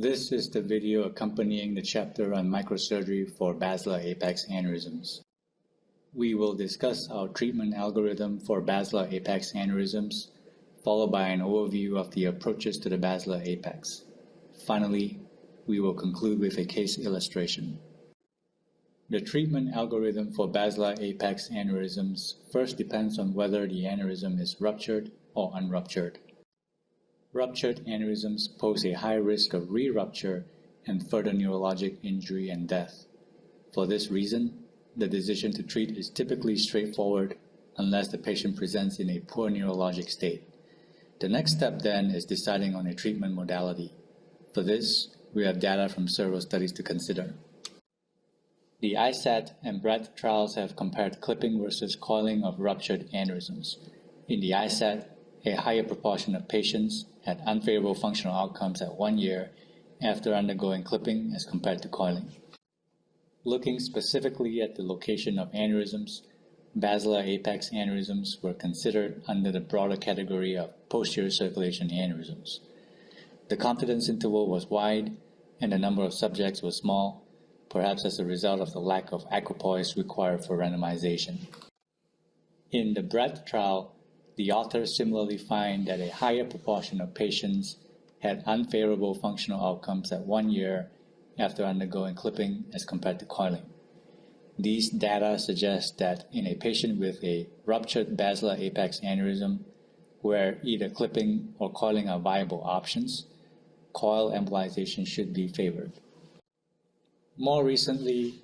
This is the video accompanying the chapter on microsurgery for basilar apex aneurysms. We will discuss our treatment algorithm for basilar apex aneurysms, followed by an overview of the approaches to the basilar apex. Finally, we will conclude with a case illustration. The treatment algorithm for basilar apex aneurysms first depends on whether the aneurysm is ruptured or unruptured. Ruptured aneurysms pose a high risk of re-rupture and further neurologic injury and death. For this reason, the decision to treat is typically straightforward unless the patient presents in a poor neurologic state. The next step then is deciding on a treatment modality. For this, we have data from several studies to consider. The ISAT and BREADTH trials have compared clipping versus coiling of ruptured aneurysms. In the ISAT, a higher proportion of patients had unfavorable functional outcomes at 1 year after undergoing clipping as compared to coiling. Looking specifically at the location of aneurysms, basilar apex aneurysms were considered under the broader category of posterior circulation aneurysms. The confidence interval was wide and the number of subjects was small, perhaps as a result of the lack of equipoise required for randomization. In the BREADTH trial, the authors similarly find that a higher proportion of patients had unfavorable functional outcomes at 1 year after undergoing clipping as compared to coiling. These data suggest that in a patient with a ruptured basilar apex aneurysm, where either clipping or coiling are viable options, coil embolization should be favored. More recently,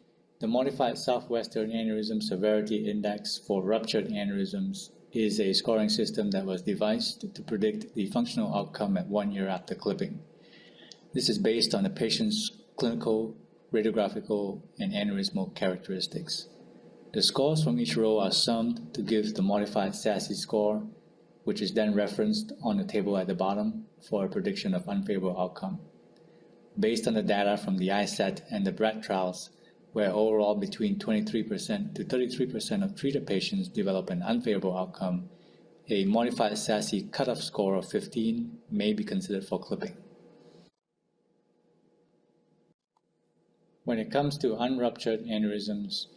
the Modified Southwestern Aneurysm Severity Index for ruptured aneurysms is a scoring system that was devised to predict the functional outcome at 1 year after clipping. This is based on the patient's clinical, radiographical, and aneurysmal characteristics. The scores from each row are summed to give the modified SASI score, which is then referenced on the table at the bottom for a prediction of unfavorable outcome. Based on the data from the ISAT and the BREADTH trials, where overall between 23% to 33% of treated patients develop an unfavorable outcome, a modified SASI cutoff score of 15 may be considered for clipping. When it comes to unruptured aneurysms,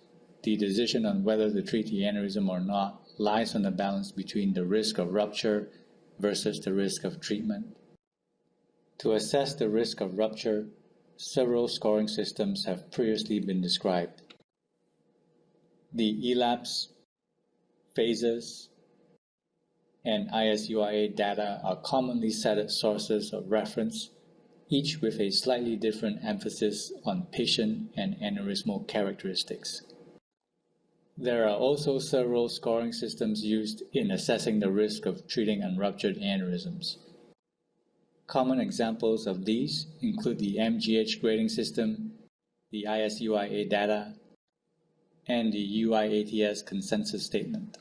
the decision on whether to treat the aneurysm or not lies on the balance between the risk of rupture versus the risk of treatment. To assess the risk of rupture, several scoring systems have previously been described. The ELAPSE, PHASES, and ISUIA data are commonly cited sources of reference, each with a slightly different emphasis on patient and aneurysmal characteristics. There are also several scoring systems used in assessing the risk of treating unruptured aneurysms. Common examples of these include the MGH grading system, the ISUIA data, and the UIATS consensus statement.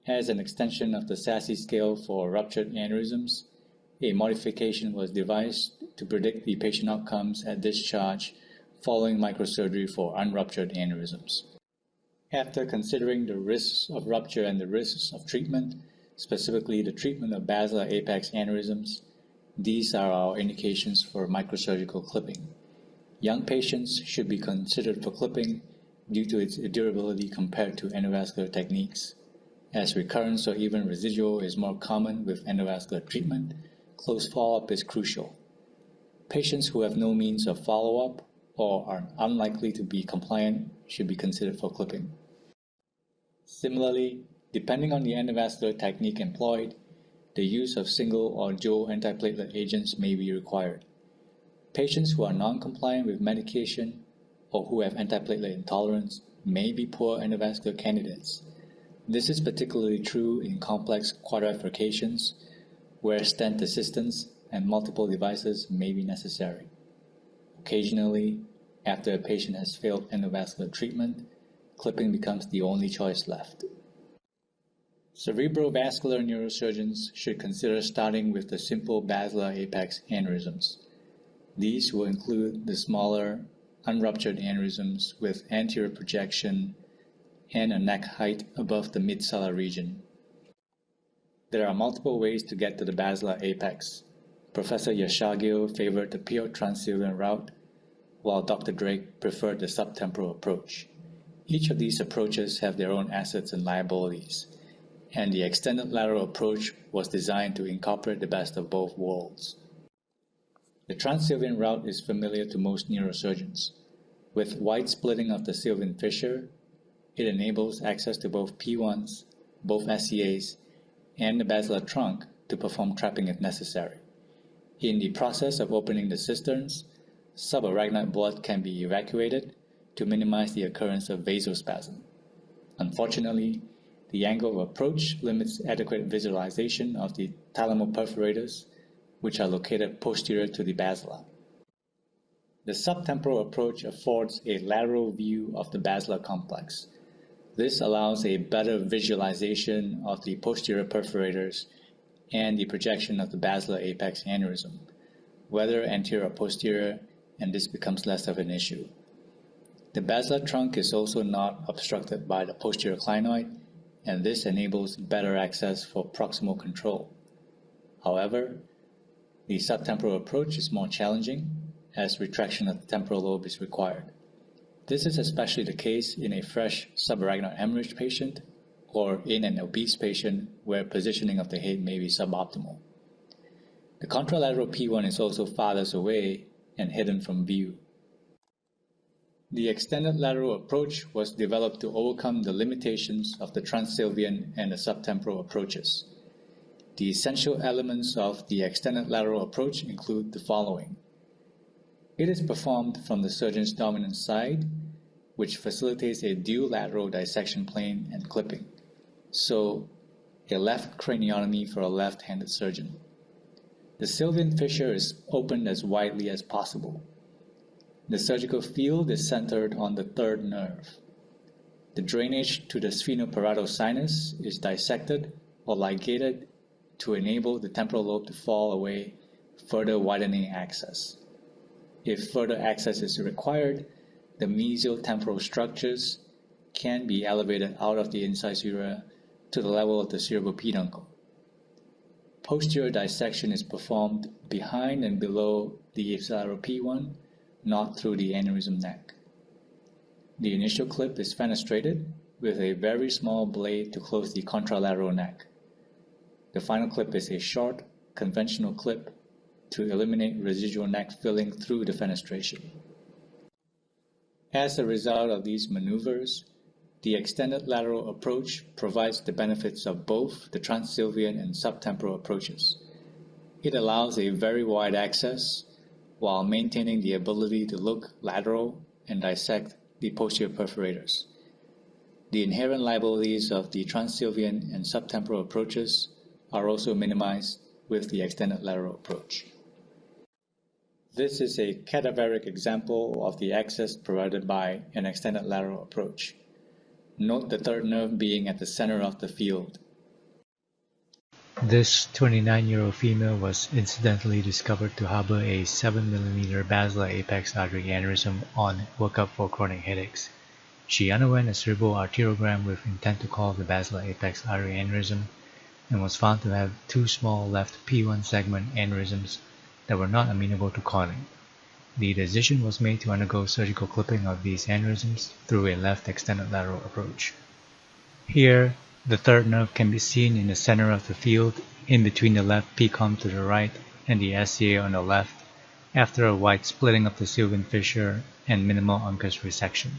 As an extension of the SASI scale for ruptured aneurysms, a modification was devised to predict the patient outcomes at discharge following microsurgery for unruptured aneurysms. After considering the risks of rupture and the risks of treatment, specifically the treatment of basilar apex aneurysms, these are our indications for microsurgical clipping. Young patients should be considered for clipping due to its durability compared to endovascular techniques. As recurrence or even residual is more common with endovascular treatment, close follow-up is crucial. Patients who have no means of follow-up or are unlikely to be compliant should be considered for clipping. Similarly, depending on the endovascular technique employed, the use of single or dual antiplatelet agents may be required. Patients who are non-compliant with medication or who have antiplatelet intolerance may be poor endovascular candidates. This is particularly true in complex quadrafurcations, where stent assistance and multiple devices may be necessary. Occasionally, after a patient has failed endovascular treatment, clipping becomes the only choice left. Cerebrovascular neurosurgeons should consider starting with the simple basilar apex aneurysms. These will include the smaller, unruptured aneurysms with anterior projection and a neck height above the midsellar region. There are multiple ways to get to the basilar apex. Professor Yashagil favored the pure transsylvian route, while Dr. Drake preferred the subtemporal approach. Each of these approaches have their own assets and liabilities, and the extended lateral approach was designed to incorporate the best of both worlds. The transsylvian route is familiar to most neurosurgeons. With wide splitting of the sylvian fissure, it enables access to both P1s, both SCAs, and the basilar trunk to perform trapping if necessary. In the process of opening the cisterns, subarachnoid blood can be evacuated to minimize the occurrence of vasospasm. Unfortunately, the angle of approach limits adequate visualization of the thalamoperforators, which are located posterior to the basilar. The subtemporal approach affords a lateral view of the basilar complex. This allows a better visualization of the posterior perforators and the projection of the basilar apex aneurysm, whether anterior or posterior, and this becomes less of an issue. The basilar trunk is also not obstructed by the posterior clinoid, and this enables better access for proximal control. However, the subtemporal approach is more challenging, as retraction of the temporal lobe is required. This is especially the case in a fresh subarachnoid hemorrhage patient or in an obese patient where positioning of the head may be suboptimal. The contralateral P1 is also farthest away and hidden from view. The extended lateral approach was developed to overcome the limitations of the transsylvian and the subtemporal approaches. The essential elements of the extended lateral approach include the following. It is performed from the surgeon's dominant side, which facilitates a dual lateral dissection plane and clipping, so a left craniotomy for a left-handed surgeon. The sylvian fissure is opened as widely as possible. The surgical field is centered on the third nerve. The drainage to the sphenoparietal sinus is dissected or ligated to enable the temporal lobe to fall away, further widening access. If further access is required, the mesial temporal structures can be elevated out of the incisura to the level of the cerebropeduncle. Posterior dissection is performed behind and below the ipsilateral P1, not through the aneurysm neck. The initial clip is fenestrated with a very small blade to close the contralateral neck. The final clip is a short, conventional clip to eliminate residual neck filling through the fenestration. As a result of these maneuvers, the extended lateral approach provides the benefits of both the transsylvian and subtemporal approaches. It allows a very wide access while maintaining the ability to look lateral and dissect the posterior perforators. The inherent liabilities of the transsylvian and subtemporal approaches are also minimized with the extended lateral approach. This is a cadaveric example of the access provided by an extended lateral approach. Note the third nerve being at the center of the field. This 29-year-old female was incidentally discovered to harbor a 7 mm basilar apex artery aneurysm on workup for chronic headaches. She underwent a cerebral arteriogram with intent to cause the basilar apex artery aneurysm and was found to have two small left P1 segment aneurysms that were not amenable to coiling. The decision was made to undergo surgical clipping of these aneurysms through a left extended lateral approach. Here, the third nerve can be seen in the center of the field, in between the left PCOM to the right and the SCA on the left, after a wide splitting of the sylvian fissure and minimal uncus resection.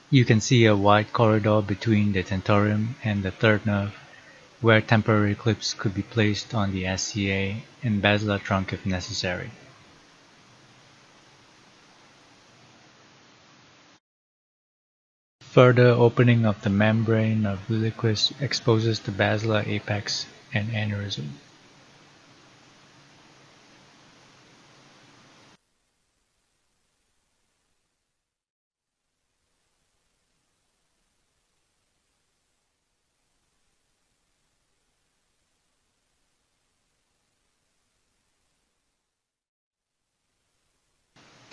You can see a wide corridor between the tentorium and the third nerve, where temporary clips could be placed on the SCA and basilar trunk if necessary. Further opening of the membrane of liquid exposes the basilar apex and aneurysm.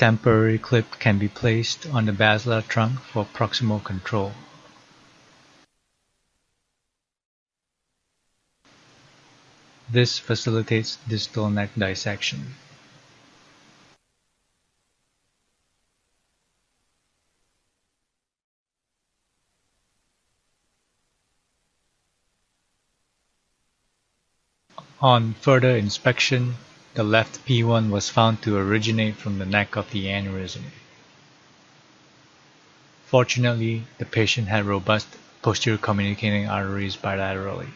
Temporary clip can be placed on the basilar trunk for proximal control. This facilitates distal neck dissection. On further inspection, the left P1 was found to originate from the neck of the aneurysm. Fortunately, the patient had robust posterior communicating arteries bilaterally.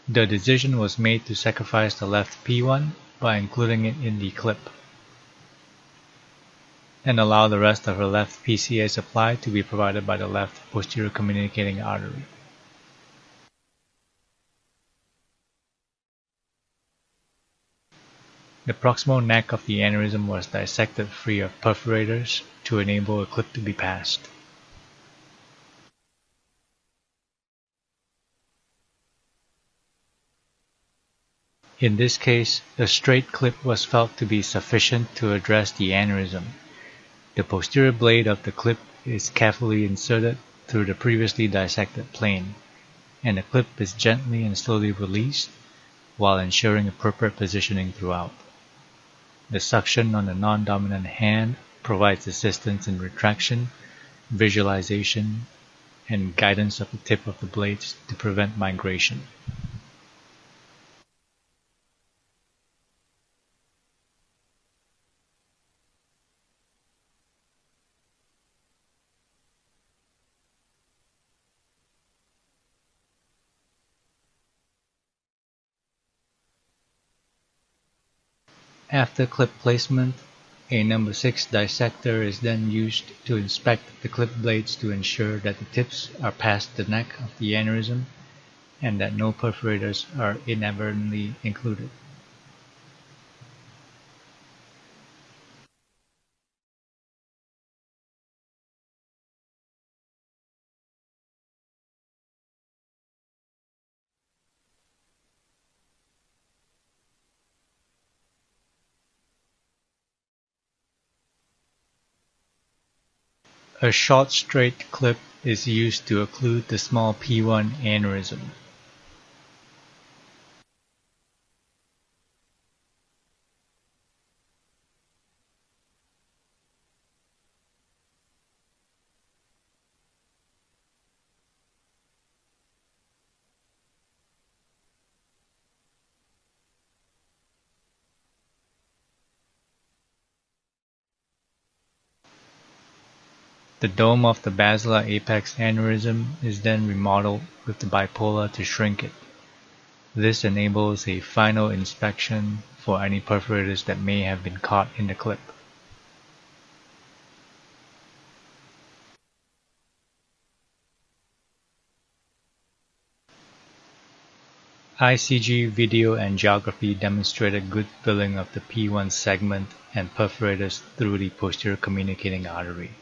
The decision was made to sacrifice the left P1 by including it in the clip, and allow the rest of her left PCA supply to be provided by the left posterior communicating artery. The proximal neck of the aneurysm was dissected free of perforators to enable a clip to be passed. In this case, a straight clip was felt to be sufficient to address the aneurysm. The posterior blade of the clip is carefully inserted through the previously dissected plane, and the clip is gently and slowly released while ensuring appropriate positioning throughout. The suction on the non-dominant hand provides assistance in retraction, visualization, and guidance of the tip of the blades to prevent migration. After clip placement, a number 6 dissector is then used to inspect the clip blades to ensure that the tips are past the neck of the aneurysm and that no perforators are inadvertently included. A short straight clip is used to occlude the small P1 aneurysm. The dome of the basilar apex aneurysm is then remodeled with the bipolar to shrink it. This enables a final inspection for any perforators that may have been caught in the clip. ICG video angiography demonstrated good filling of the P1 segment and perforators through the posterior communicating artery.